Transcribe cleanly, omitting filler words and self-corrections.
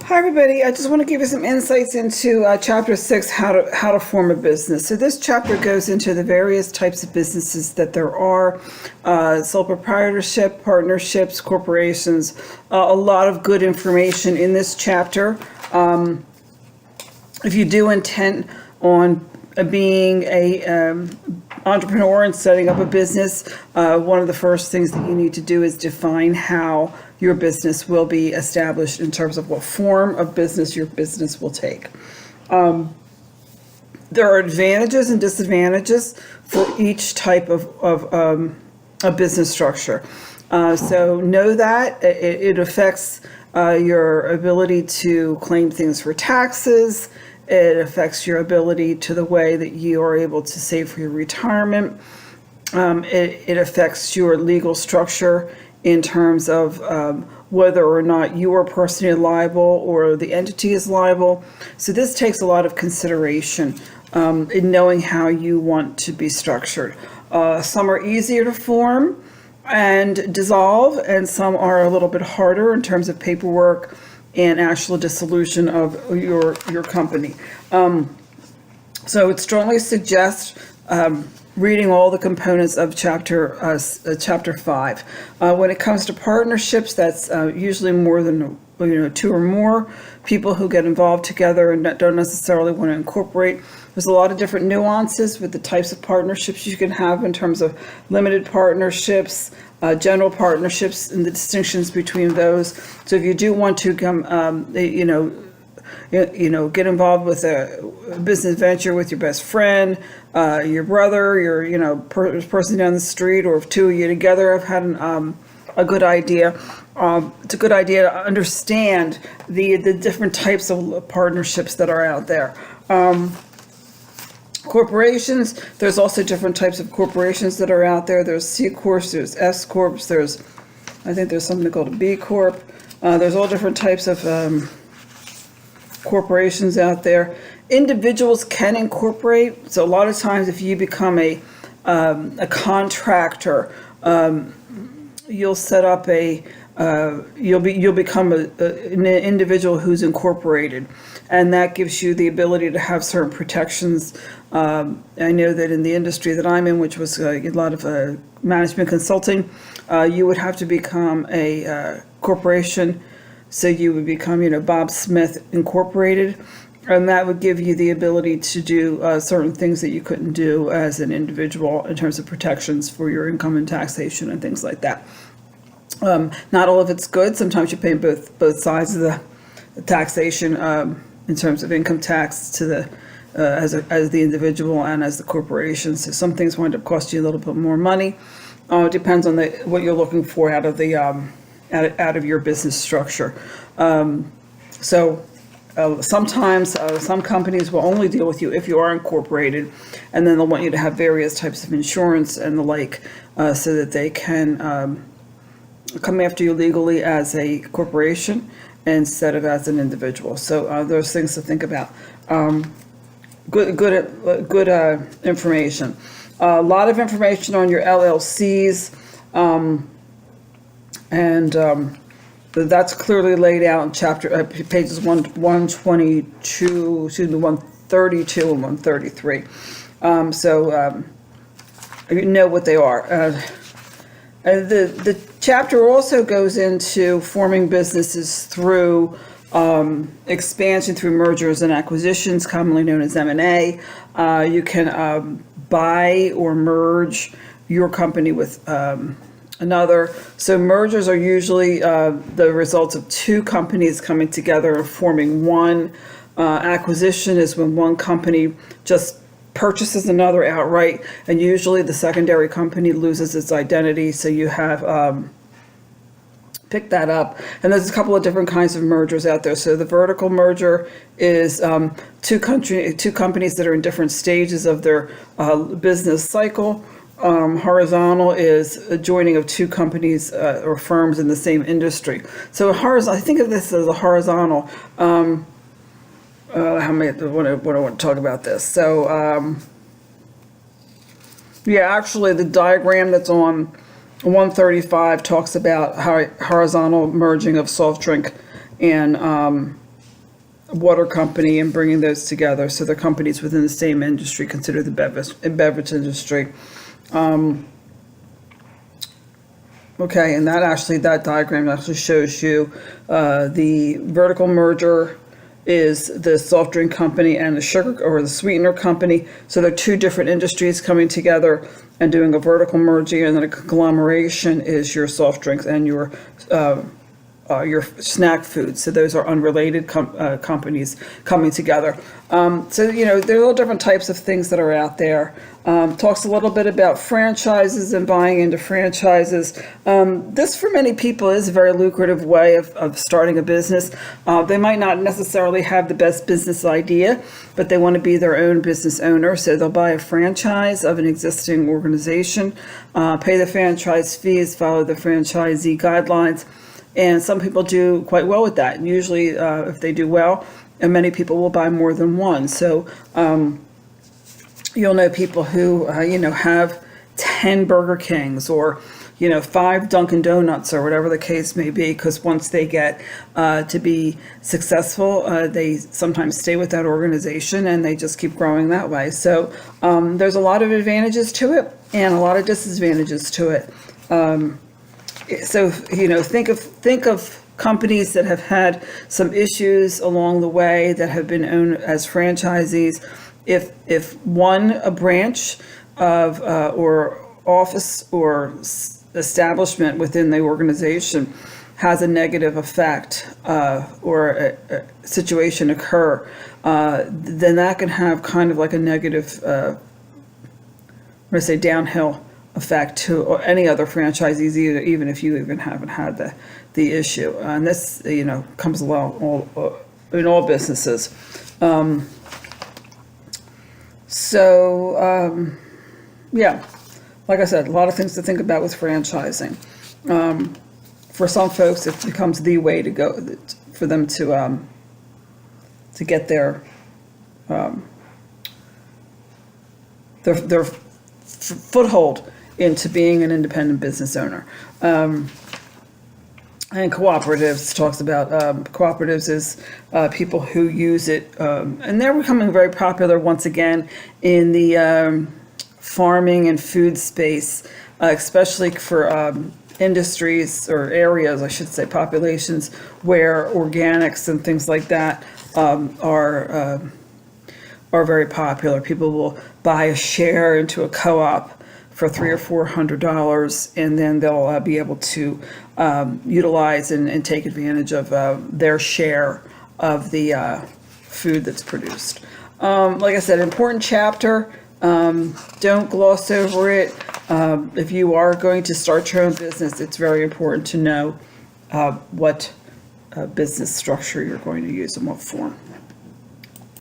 Hi everybody, I just want to give you some insights into chapter 6, how to form a business. So this chapter goes into the various types of businesses that there are, sole proprietorship, partnerships, corporations, a lot of good information in this chapter. If you do intend on being a entrepreneur and setting up a business, one of the first things that you need to do is define how your business will be established in terms of what form of business your business will take. There are advantages and disadvantages for each type of a business structure. So know that it affects your ability to claim things for taxes. It affects your ability to the way that you are able to save for your retirement. It affects your legal structure in terms of whether or not you are personally liable or the entity is liable. So this takes a lot of consideration in knowing how you want to be structured. Some are easier to form and dissolve, and some are a little bit harder in terms of paperwork and actual dissolution of your company. So it strongly suggests reading all the components of chapter 5. When it comes to partnerships, that's usually more than two or more people who get involved together and don't necessarily want to incorporate. There's a lot of different nuances with the types of partnerships you can have in terms of limited partnerships, general partnerships, and the distinctions between those. So if you do want to come, get involved with a business venture with your best friend, your brother, your person down the street, or if two of you together have had a good idea. It's a good idea to understand the different types of partnerships that are out there. Corporations, there's also different types of corporations that are out there. There's C Corps, there's S Corps, I think there's something called a B Corp. There's all different types of corporations out there. Individuals can incorporate. So a lot of times if you become a contractor, you'll set up you'll become an individual who's incorporated, and that gives you the ability to have certain protections. I know that in the industry that I'm in, which was a lot of management consulting, you would have to become a corporation. So you would become, Bob Smith Incorporated, and that would give you the ability to do certain things that you couldn't do as an individual in terms of protections for your income and taxation and things like that. Not all of it's good. Sometimes you pay both sides of the taxation in terms of income tax to the as the individual and as the corporation. So some things wind up costing you a little bit more money. It depends on what you're looking for out of the out of your business structure. Sometimes some companies will only deal with you if you are incorporated, and then they'll want you to have various types of insurance and the like, so that they can come after you legally as a corporation instead of as an individual. So there's things to think about. Good information. A lot of information on your LLCs. That's clearly laid out in pages 132 and 133. You know what they are. The chapter also goes into forming businesses through expansion through mergers and acquisitions, commonly known as M&A. You can buy or merge your company with another. So mergers are usually the results of two companies coming together and forming one. Acquisition is when one company just purchases another outright, and usually the secondary company loses its identity. So you have pick that up. And there's a couple of different kinds of mergers out there. So the vertical merger is two companies that are in different stages of their business cycle. Horizontal is a joining of two companies or firms in the same industry. So I think of this as a horizontal. What I want to talk about this. So actually the diagram that's on 135 talks about horizontal merging of soft drink and water company and bringing those together. So they're companies within the same industry, consider the beverage industry. Okay, and that diagram actually shows you the vertical merger is the soft drink company and the sugar or the sweetener company. So they're two different industries coming together and doing a vertical merging, and then a conglomeration is your soft drinks and your snack foods. So those are unrelated companies coming together. So, there are all different types of things that are out there. Talks a little bit about franchises and buying into franchises. This, for many people, is a very lucrative way of starting a business. They might not necessarily have the best business idea, but they want to be their own business owner. So they'll buy a franchise of an existing organization, pay the franchise fees, follow the franchisee guidelines. And some people do quite well with that. And usually, if they do well, and many people will buy more than one. So you'll know people who, have 10 Burger Kings or, 5 Dunkin' Donuts or whatever the case may be, because once they get to be successful, they sometimes stay with that organization and they just keep growing that way. So there's a lot of advantages to it and a lot of disadvantages to it. So, think of companies that have had some issues along the way that have been owned as franchisees. If a branch of or office or establishment within the organization has a negative effect or a situation occur, then that can have kind of like a negative, downhill effect to any other franchisees, even if you haven't had the issue. And this, comes along in all businesses. Like I said, a lot of things to think about with franchising. For some folks, it becomes the way to go for them to get their foothold into being an independent business owner. And cooperatives talks about cooperatives is people who use it, and they're becoming very popular once again in the farming and food space, especially for industries or areas, I should say, populations where organics and things like that are very popular. People will buy a share into a co-op for $300 or $400, and then they'll be able to utilize and take advantage of their share of the food that's produced. Like I said, important chapter. Don't gloss over it. If you are going to start your own business, it's very important to know what business structure you're going to use and what form.